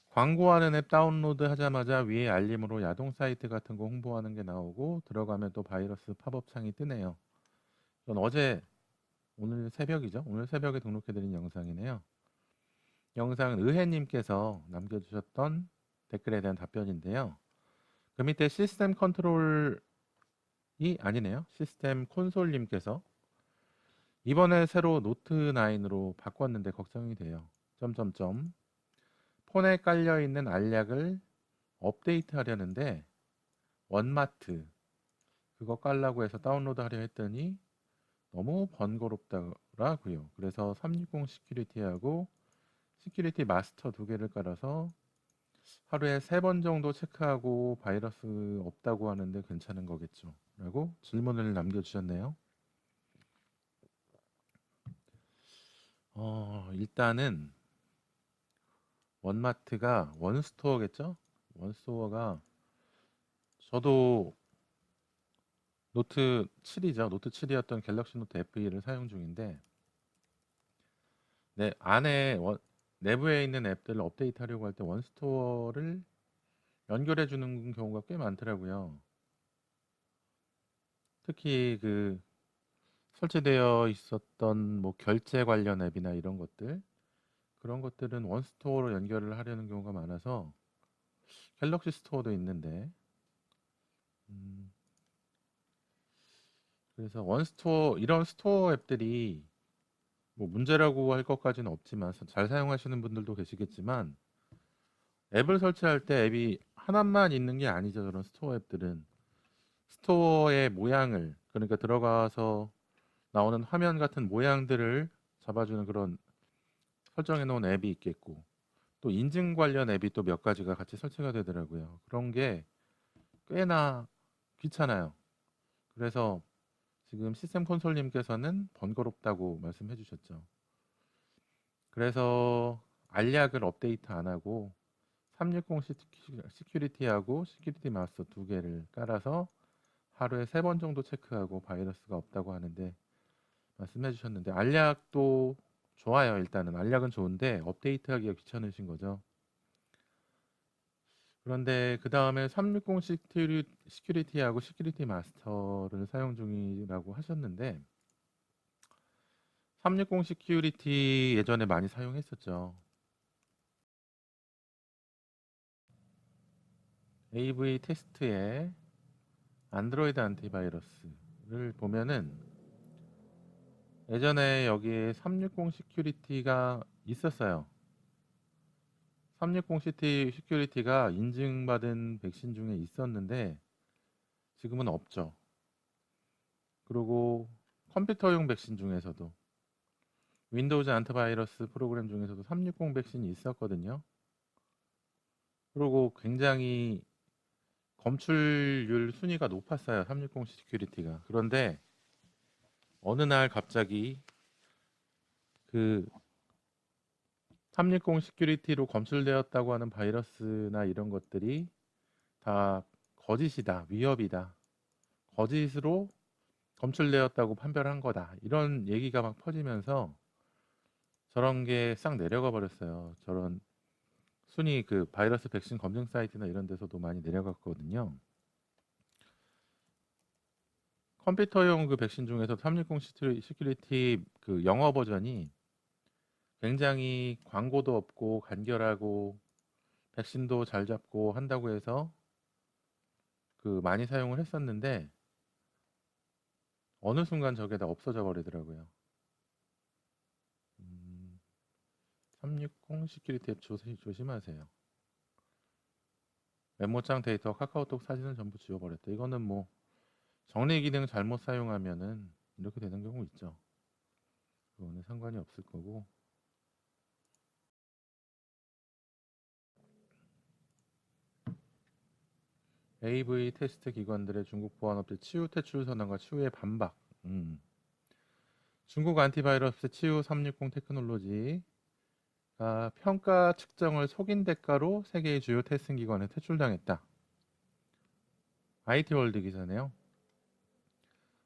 광고하는 앱 다운로드 하자마자 위에 알림으로 야동 사이트 같은 거 홍보하는 게 나오고 들어가면 또 바이러스 팝업 창이 뜨네요. 전 오늘 새벽이죠. 오늘 새벽에 등록해드린 영상이네요. 영상은 의혜님께서 남겨주셨던 댓글에 대한 답변인데요. 그 밑에 시스템 컨트롤이 아니네요. 시스템 콘솔님께서 이번에 새로 노트 9으로 바꿨는데 걱정이 돼요. 점점점 폰에 깔려있는 알약을 업데이트 하려는데 원마트 그거 깔라고 해서 다운로드 하려 했더니 너무 번거롭더라고요. 그래서 360 시큐리티하고 시큐리티 마스터 두 개를 깔아서 하루에 3번 정도 체크하고 바이러스 없다고 하는데 괜찮은 거겠죠? 라고 질문을 남겨주셨네요. 일단은 원마트가 원스토어겠죠? 원스토어가 저도 노트 7이죠. 노트 7이었던 갤럭시 노트 FE를 사용 중인데 내부에 있는 앱들을 업데이트하려고 할 때 원스토어를 연결해 주는 경우가 꽤 많더라고요. 특히 그 설치되어 있었던 뭐 결제 관련 앱이나 이런 것들 그런 것들은 원스토어로 연결을 하려는 경우가 많아서 갤럭시 스토어도 있는데 음, 그래서 원스토어 이런 스토어 앱들이 뭐 문제라고 할 것까지는 없지만 잘 사용하시는 분들도 계시겠지만 앱을 설치할 때 앱이 하나만 있는 게 아니죠. 그런 스토어 앱들은 스토어의 모양을 그러니까 들어가서 나오는 화면 같은 모양들을 잡아주는 그런 설정해 놓은 앱이 있겠고 또 인증 관련 앱이 또 몇 가지가 같이 설치가 되더라고요. 그런 게 꽤나 귀찮아요. 그래서 지금 시스템 콘솔님께서는 번거롭다고 말씀해 주셨죠. 그래서 알약을 업데이트 안 하고 360 시큐리티하고 시큐리티 마스터 두 개를 깔아서 하루에 3번 정도 체크하고 바이러스가 없다고 하는데 말씀해 주셨는데 알약도 좋아요. 일단은 알약은 좋은데 업데이트하기가 귀찮으신 거죠. 그런데 그 다음에 360 시큐리티하고 시큐리티 마스터를 사용 중이라고 하셨는데 360 시큐리티 예전에 많이 사용했었죠. AV 테스트에 안드로이드 안티바이러스를 보면은 예전에 여기에 360 시큐리티가 있었어요. 360 시큐리티가 인증받은 백신 중에 있었는데 지금은 없죠. 그리고 컴퓨터용 백신 중에서도 윈도우즈 안티바이러스 프로그램 중에서도 360 백신이 있었거든요. 그리고 굉장히 검출률 순위가 높았어요. 360 시큐리티가. 그런데 어느 날 갑자기 그 360 시큐리티로 검출되었다고 하는 바이러스나 이런 것들이 다 거짓이다, 위협이다, 거짓으로 검출되었다고 판별한 거다. 이런 얘기가 막 퍼지면서 저런 게 싹 내려가 버렸어요. 저런 순위 그 바이러스 백신 검증 사이트나 이런 데서도 많이 내려갔거든요. 컴퓨터용 그 백신 중에서 360 시큐리티 그 영어 버전이 굉장히 광고도 없고 간결하고 백신도 잘 잡고 한다고 해서 그 많이 사용을 했었는데 어느 순간 저게 다 없어져 버리더라고요. 360 시큐리티 앱 조심하세요. 메모장 데이터, 카카오톡 사진을 전부 지워버렸다. 이거는 뭐 정리 기능 잘못 사용하면은 이렇게 되는 경우 있죠. 그거는 상관이 없을 거고. AV 테스트 기관들의 중국 보안업체 치유 퇴출 선언과 치유의 반박. 중국 안티바이러스 치유 360 테크놀로지가 평가 측정을 속인 대가로 세계의 주요 테스팅 기관에 퇴출당했다. IT월드 기사네요.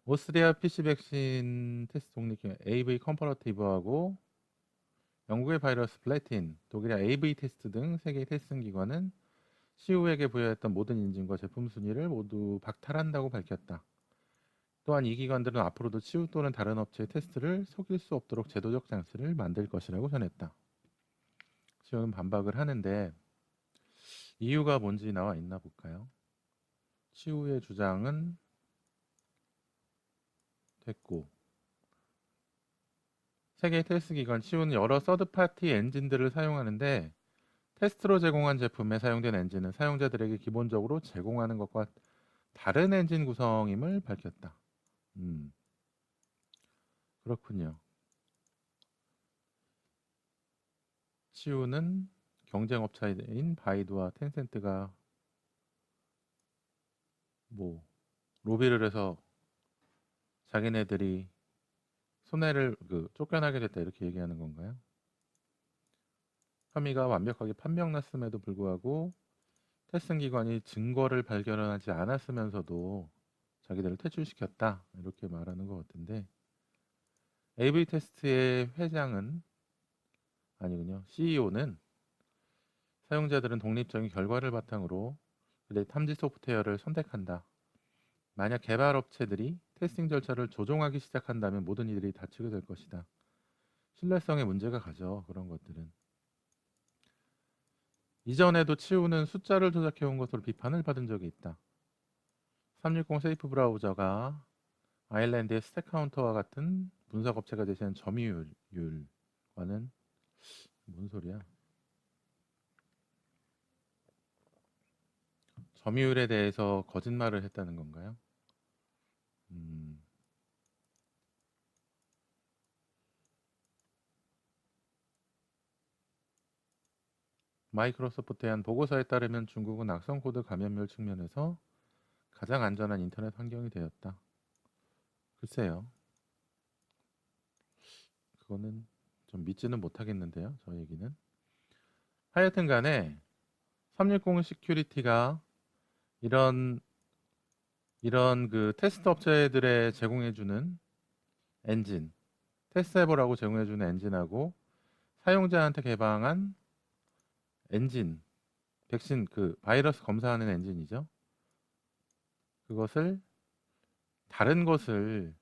오스트리아 PC 백신 테스트 독립기관 AV 컴퍼러티브하고 영국의 바이러스 플래틴, 독일의 AV 테스트 등 세계 테스팅 기관은 CU에게 부여했던 모든 인증과 제품 순위를 모두 박탈한다고 밝혔다. 또한 이 기관들은 앞으로도 CU 또는 다른 업체의 테스트를 속일 수 없도록 제도적 장치를 만들 것이라고 전했다. CU는 반박을 하는데 이유가 뭔지 나와 있나 볼까요? CU의 주장은 됐고, 세계 테스트 기관 CU는 여러 서드파티 엔진들을 사용하는데 테스트로 제공한 제품에 사용된 엔진은 사용자들에게 기본적으로 제공하는 것과 다른 엔진 구성임을 밝혔다. 그렇군요. CU는 경쟁업체인 바이두와 텐센트가 뭐 로비를 해서 자기네들이 손해를 쫓겨나게 됐다 이렇게 얘기하는 건가요? 혐의가 완벽하게 판명났음에도 불구하고 테스팅 기관이 증거를 발견하지 않았으면서도 자기들을 퇴출시켰다 이렇게 말하는 것 같은데 AV 테스트의 회장은 아니군요. CEO는 사용자들은 독립적인 결과를 바탕으로 그들의 탐지 소프트웨어를 선택한다. 만약 개발 업체들이 테스팅 절차를 조종하기 시작한다면 모든 이들이 다치게 될 것이다. 신뢰성에 문제가 가죠. 그런 것들은. 이전에도 치우는 숫자를 조작해온 것으로 비판을 받은 적이 있다. 360 세이프 브라우저가 아일랜드의 스택 카운터와 같은 분석 업체가 제시한 점유율과는 뭔 소리야? 점유율에 대해서 거짓말을 했다는 건가요? 마이크로소프트의 한 보고서에 따르면 중국은 악성 코드 감염률 측면에서 가장 안전한 인터넷 환경이 되었다. 글쎄요. 그거는 좀 믿지는 못하겠는데요. 저 얘기는. 하여튼 간에 360 시큐리티가 이런 그 테스트 업체들에 제공해주는 엔진, 테스트해보라고 제공해주는 엔진하고 사용자한테 개방한 엔진, 백신 그 바이러스 검사하는 엔진이죠. 그것을 다른 것을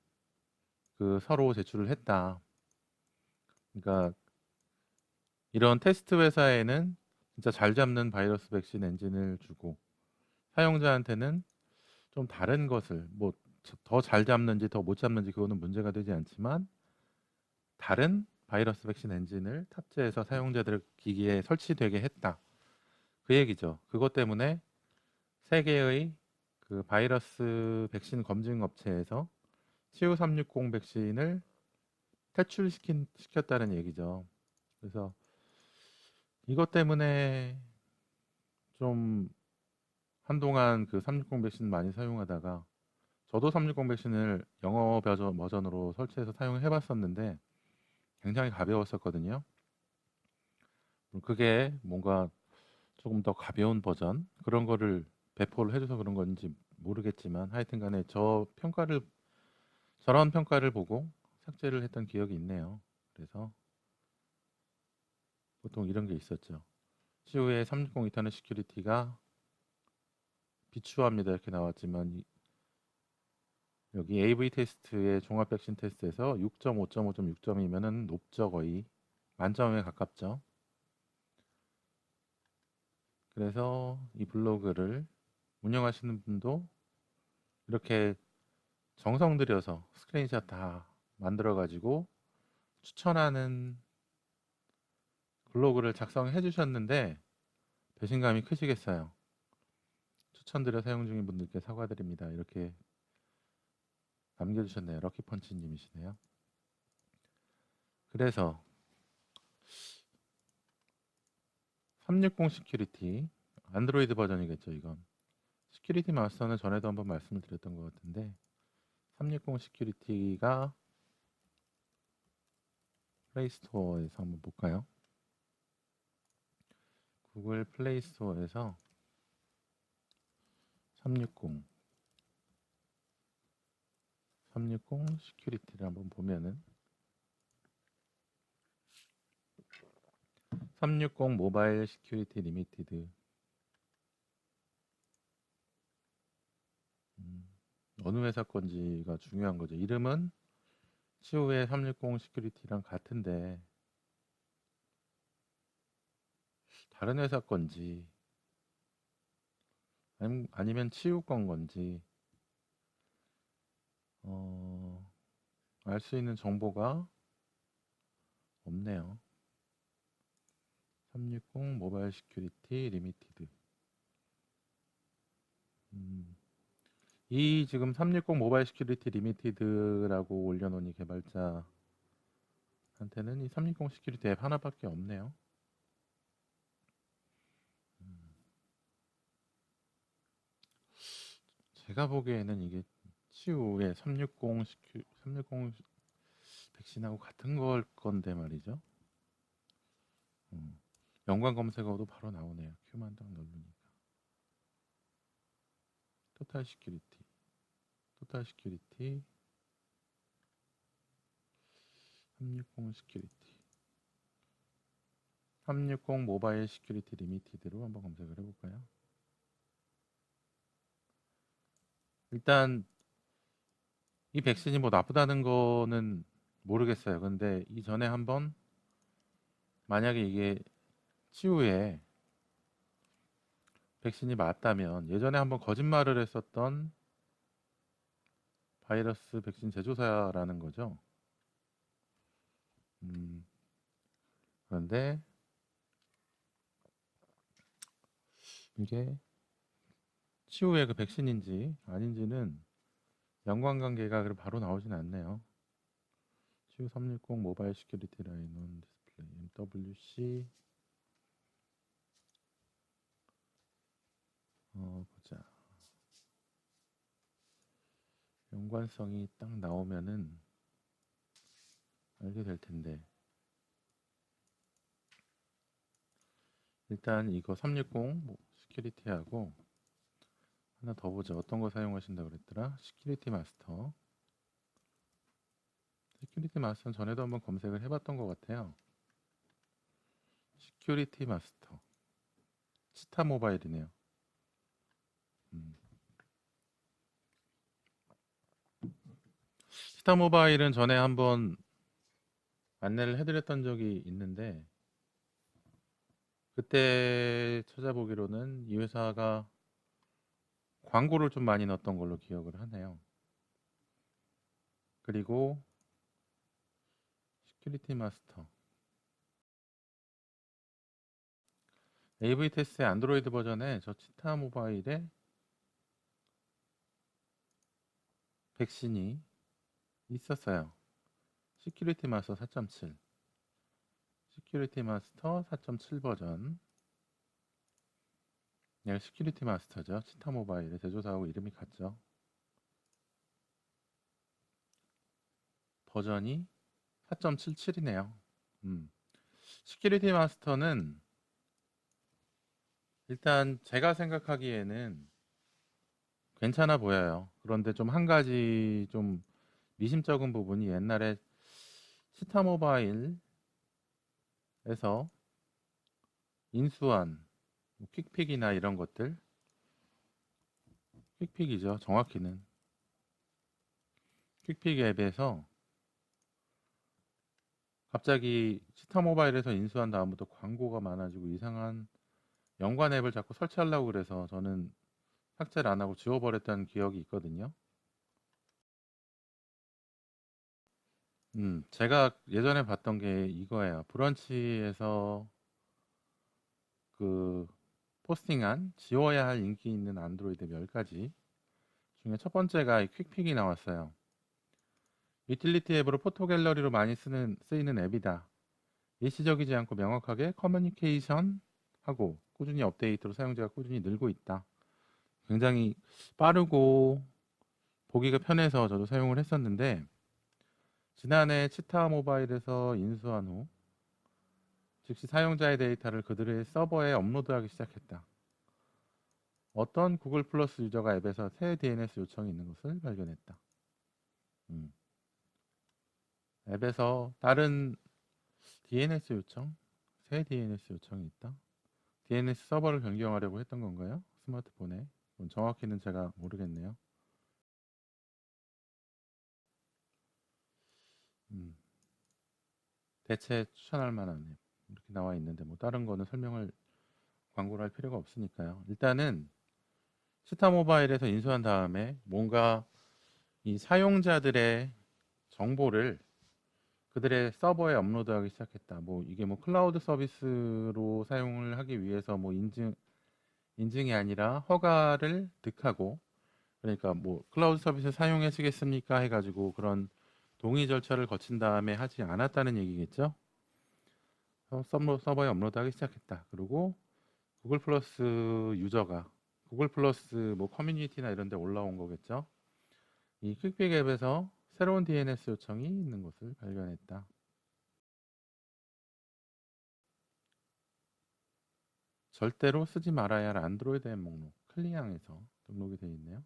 서로 제출을 했다. 그러니까 이런 테스트 회사에는 진짜 잘 잡는 바이러스 백신 엔진을 주고 사용자한테는 좀 다른 것을 뭐 더 잘 잡는지 더 못 잡는지 그거는 문제가 되지 않지만 다른 바이러스 백신 엔진을 탑재해서 사용자들 기기에 설치되게 했다. 그 얘기죠. 그것 때문에 세계의 그 바이러스 백신 검증 업체에서 CU360 백신을 퇴출시켰다는 얘기죠. 그래서 이것 때문에 좀 한동안 그 360 백신 많이 사용하다가 저도 360 백신을 영어 버전으로 설치해서 사용해 봤었는데 굉장히 가벼웠었거든요. 그게 뭔가 조금 더 가벼운 버전 그런 거를 배포를 해줘서 그런 건지 모르겠지만 하여튼 간에 저런 평가를 보고 삭제를 했던 기억이 있네요. 그래서 보통 이런 게 있었죠. CU의 360 인터넷 시큐리티가 비추합니다 이렇게 나왔지만 여기 AV 테스트의 종합 백신 테스트에서 6점, 5.5점, 6점이면은 높죠. 거의 만점에 가깝죠. 그래서 이 블로그를 운영하시는 분도 이렇게 정성 들여서 스크린샷 다 만들어 가지고 추천하는 블로그를 작성해 주셨는데 배신감이 크시겠어요. 추천드려 사용 중인 분들께 사과드립니다. 이렇게 남겨주셨네요. 럭키펀치님이시네요. 그래서 360 시큐리티 안드로이드 버전이겠죠. 이건 시큐리티 마스터는 전에도 한번 말씀을 드렸던 것 같은데 360 시큐리티가 플레이스토어에서 한번 볼까요? 구글 플레이스토어에서 360 시큐리티를 한번 보면은 360 모바일 시큐리티 리미티드. 어느 회사 건지가 중요한 거죠. 이름은 치우의 360 시큐리티랑 같은데 다른 회사 건지 아니면 치우 건 건지 알 수 있는 정보가 없네요. 360 모바일 시큐리티 리미티드. 이 지금 360 모바일 시큐리티 리미티드라고 올려놓은 이 개발자한테는 이 360 시큐리티 앱 하나밖에 없네요. 제가 보기에는 이게 치우의 360 백신하고 같은 걸 건데 말이죠. 연관 검색어도 바로 나오네요. 큐만 딱 누르니까. 토탈 시큐리티 360 시큐리티 360 모바일 시큐리티 리미티드로 한번 검색을 해볼까요? 일단 이 백신이 뭐 나쁘다는 거는 모르겠어요. 근데 이전에 한번 만약에 이게 치우에 백신이 맞다면 예전에 한번 거짓말을 했었던 바이러스 백신 제조사라는 거죠. 그런데 이게 치우의 그 백신인지 아닌지는 연관관계가 바로 나오진 않네요. 치우 360 모바일 시큐리티 라인 온 디스플레이 MWC 보자. 연관성이 딱 나오면은 알게 될 텐데 일단 이거 360 시큐리티하고 하나 더 보자. 어떤 거 사용하신다고 그랬더라? 시큐리티 마스터. 시큐리티 마스터는 전에도 한번 검색을 해봤던 것 같아요. 시큐리티 마스터 치타 모바일이네요. 치타 모바일은 전에 한번 안내를 해드렸던 적이 있는데 그때 찾아보기로는 이 회사가 광고를 좀 많이 넣었던 걸로 기억을 하네요. 그리고 시큐리티 마스터 AV 테스트의 안드로이드 버전에 저 치타 모바일에 백신이 있었어요. 시큐리티 마스터 4.7 시큐리티 마스터 4.7 버전. 네, 시큐리티 마스터죠. 치타 모바일의 제조사하고 이름이 같죠. 버전이 4.77이네요. 시큐리티 마스터는 일단 제가 생각하기에는 괜찮아 보여요. 그런데 좀 한 가지 좀 미심쩍은 부분이 옛날에 치타 모바일에서 인수한 퀵픽이나 이런 것들 퀵픽이죠. 정확히는 퀵픽 앱에서 갑자기 치타 모바일에서 인수한 다음부터 광고가 많아지고 이상한 연관 앱을 자꾸 설치하려고 그래서 저는 삭제를 안 하고 지워버렸다는 기억이 있거든요. 제가 예전에 봤던 게 이거예요. 브런치에서 그 포스팅한 지워야 할 인기 있는 안드로이드 10가지 중에 첫 번째가 이 퀵픽이 나왔어요. 유틸리티 앱으로 포토 갤러리로 많이 쓰이는 앱이다. 일시적이지 않고 명확하게 커뮤니케이션 하고 꾸준히 업데이트로 사용자가 꾸준히 늘고 있다. 굉장히 빠르고 보기가 편해서 저도 사용을 했었는데 지난해 치타 모바일에서 인수한 후 즉시 사용자의 데이터를 그들의 서버에 업로드하기 시작했다. 어떤 구글 플러스 유저가 앱에서 새 DNS 요청이 있는 것을 발견했다. 앱에서 다른 DNS 요청? 새 DNS 요청이 있다. DNS 서버를 변경하려고 했던 건가요? 스마트폰에? 정확히는 제가 모르겠네요. 대체 추천할 만한 앱 이렇게 나와 있는데 뭐 다른 거는 설명을 광고를 할 필요가 없으니까요. 일단은 스타 모바일에서 인수한 다음에 뭔가 이 사용자들의 정보를 그들의 서버에 업로드하기 시작했다. 뭐 이게 뭐 클라우드 서비스로 사용을 하기 위해서 뭐 인증이 아니라 허가를 득하고, 그러니까 뭐 클라우드 서비스 사용하시겠습니까 해가지고 그런 동의 절차를 거친 다음에 하지 않았다는 얘기겠죠. 서버에 업로드하기 시작했다. 그리고 구글 플러스 유저가 구글 플러스 뭐 커뮤니티나 이런 데 올라온 거겠죠. 이 퀵빅 앱에서 새로운 DNS 요청이 있는 것을 발견했다. 절대로 쓰지 말아야 할 안드로이드 앱 목록 클리앙에서 등록이 되어 있네요.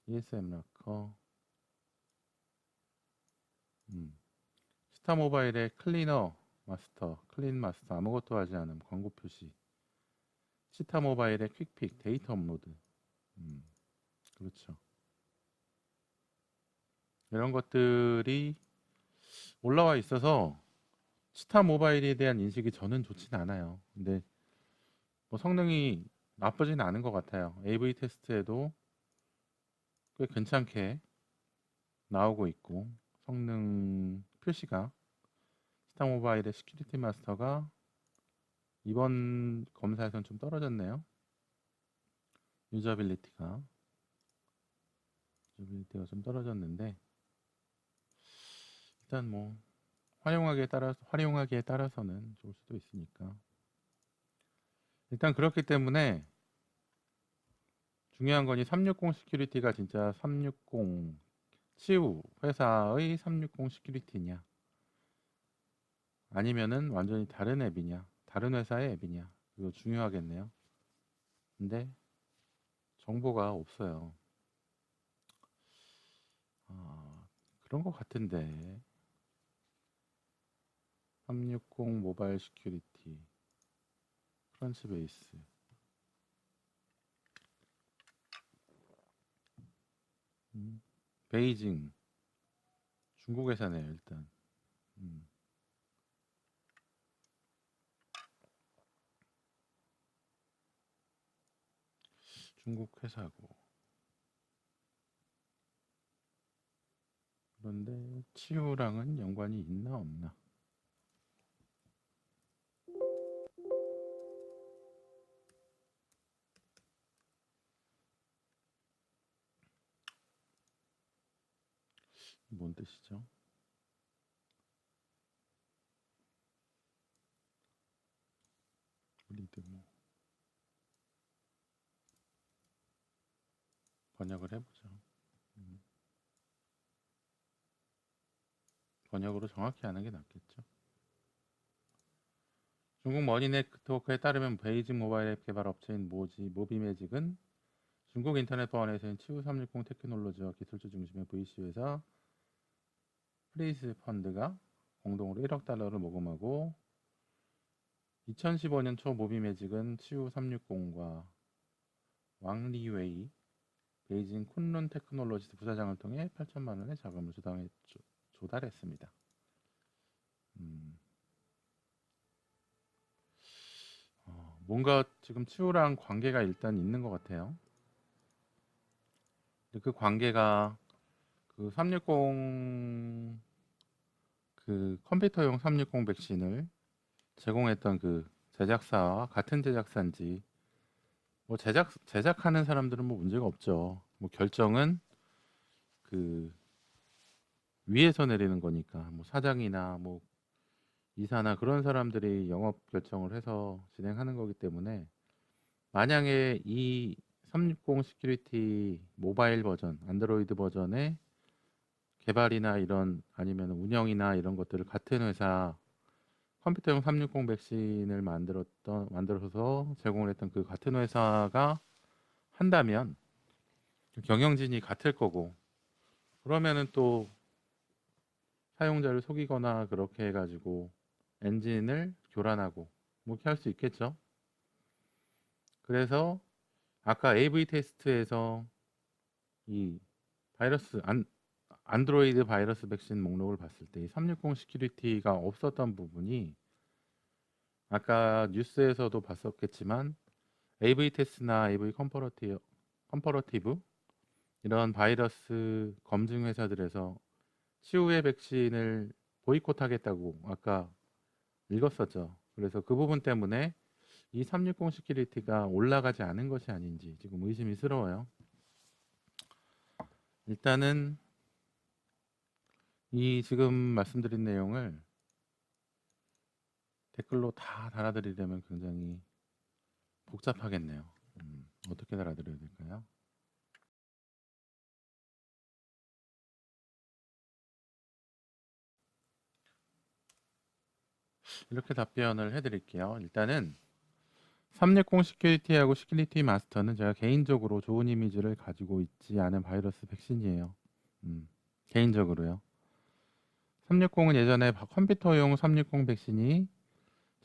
ESM 락커, 스타 모바일의 클리너 마스터, 클린 마스터 아무것도 하지 않음 광고 표시, 스타 모바일의 퀵픽 데이터 업로드, 그렇죠. 이런 것들이 올라와 있어서 스타 모바일에 대한 인식이 저는 좋진 않아요. 근데 뭐 성능이 나쁘진 않은 것 같아요. AV 테스트에도 꽤 괜찮게 나오고 있고, 성능 표시가 스타 모바일의 시큐리티 마스터가 이번 검사에서는 좀 떨어졌네요. 유저빌리티가 좀 떨어졌는데, 일단 뭐 활용하기에 따라서는 좋을 수도 있으니까. 일단 그렇기 때문에 중요한 건 이 360 시큐리티가 진짜 360 치우 회사의 360 시큐리티냐, 아니면은 완전히 다른 앱이냐, 다른 회사의 앱이냐, 이거 중요하겠네요. 근데 정보가 없어요. 그런 것 같은데 360 모바일 시큐리티 크런치베이스, 베이징 중국 회사네요. 일단 중국 회사고, 그런데 치우랑은 연관이 있나 없나? 뭔 뜻이죠? 리드 뭐 번역을 해보죠. 번역으로 정확히 하는 게 낫겠죠. 중국 머니 네트워크에 따르면 베이징 모바일 앱 개발 업체인 모비매직은 중국 인터넷 보안회사인 치우 360 테크놀로지와 기술주 중심의 VC 회사 프리즈 펀드가 공동으로 1억 달러를 모금하고 2015년 초 모비매직은 치우 360과 왕리웨이 베이징 쿤룬 테크놀로지스 부사장을 통해 8천만 원의 자금을 조달했습니다. 뭔가 지금 치우랑 관계가 일단 있는 것 같아요. 그 관계가 그 360 그 컴퓨터용 360 백신을 제공했던 그 제작사와 같은 제작사인지, 뭐 제작하는 사람들은 뭐 문제가 없죠. 뭐 결정은 그 위에서 내리는 거니까, 뭐 사장이나 뭐 이사나 그런 사람들이 영업 결정을 해서 진행하는 거기 때문에, 만약에 이 360 시큐리티 모바일 버전, 안드로이드 버전의 개발이나 이런 아니면 운영이나 이런 것들을 같은 회사 컴퓨터용 360 백신을 만들어서 제공을 했던 그 같은 회사가 한다면 경영진이 같을 거고, 그러면은 또 사용자를 속이거나 그렇게 해가지고 엔진을 교란하고 뭐 이렇게 할 수 있겠죠. 그래서 아까 AV 테스트에서 이 바이러스 안드로이드 바이러스 백신 목록을 봤을 때 이 360 시큐리티가 없었던 부분이 아까 뉴스에서도 봤었겠지만 AV 테스트나 AV 컴퍼러티브 이런 바이러스 검증 회사들에서 치후의 백신을 보이콧하겠다고 아까 읽었었죠. 그래서 그 부분 때문에 이 360 시큐리티가 올라가지 않은 것이 아닌지 지금 의심이스러워요. 일단은 이 지금 말씀드린 내용을 댓글로 다 달아드리려면 굉장히 복잡하겠네요. 어떻게 달아드려야 될까요? 이렇게 답변을 해드릴게요. 일단은 360 시큐리티하고 시큐리티 마스터는 제가 개인적으로 좋은 이미지를 가지고 있지 않은 바이러스 백신이에요. 개인적으로요. 360은 예전에 컴퓨터용 360 백신이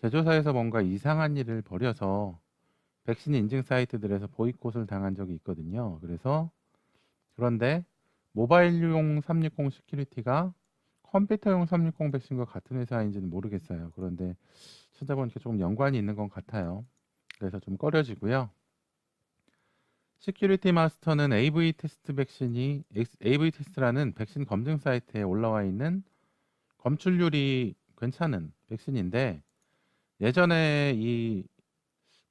제조사에서 뭔가 이상한 일을 벌여서 백신 인증 사이트들에서 보이콧을 당한 적이 있거든요. 그런데 모바일용 360 시큐리티가 컴퓨터용 360 백신과 같은 회사인지는 모르겠어요. 그런데 찾아보니까 조금 연관이 있는 것 같아요. 그래서 좀 꺼려지고요. 시큐리티 마스터는 AV 테스트라는 백신 검증 사이트에 올라와 있는 검출률이 괜찮은 백신인데 예전에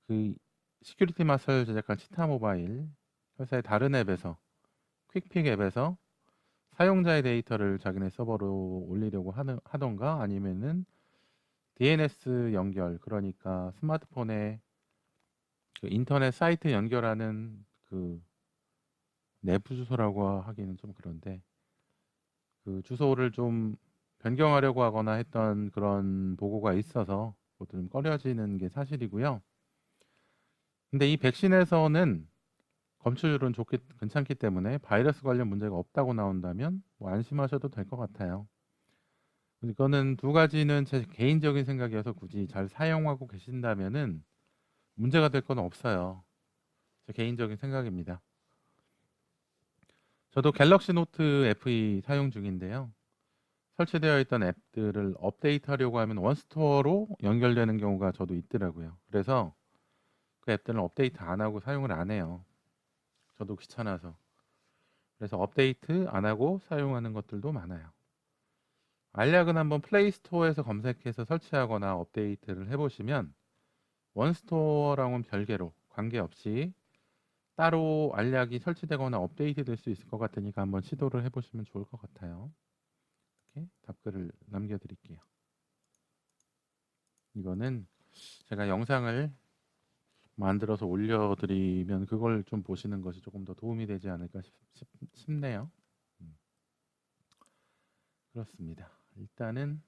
그 시큐리티 마스터를 제작한 치타 모바일 회사의 다른 앱에서 퀵픽 앱에서 사용자의 데이터를 자기네 서버로 올리려고 하던가 아니면은 DNS 연결 그러니까 스마트폰에 그 인터넷 사이트 연결하는 그 내부 주소라고 하기는 좀 그런데 그 주소를 좀 변경하려고 하거나 했던 그런 보고가 있어서 그것도 좀 꺼려지는 게 사실이고요. 근데 이 백신에서는 검출률은 괜찮기 때문에 바이러스 관련 문제가 없다고 나온다면 뭐 안심하셔도 될 것 같아요. 이거는 두 가지는 제 개인적인 생각이어서 굳이 잘 사용하고 계신다면은 문제가 될 건 없어요. 제 개인적인 생각입니다. 저도 갤럭시 노트 FE 사용 중인데요. 설치되어 있던 앱들을 업데이트하려고 하면 원스토어로 연결되는 경우가 저도 있더라고요. 그래서 그 앱들은 업데이트 안 하고 사용을 안 해요. 저도 귀찮아서. 그래서 업데이트 안 하고 사용하는 것들도 많아요. 알약은 한번 플레이스토어에서 검색해서 설치하거나 업데이트를 해보시면 원스토어랑은 별개로 관계없이 따로 알약이 설치되거나 업데이트 될 수 있을 것 같으니까 한번 시도를 해보시면 좋을 것 같아요. 이렇게 답글을 남겨드릴게요. 이거는 제가 영상을 만들어서 올려드리면 그걸 좀 보시는 것이 조금 더 도움이 되지 않을까 싶네요. 그렇습니다. 일단은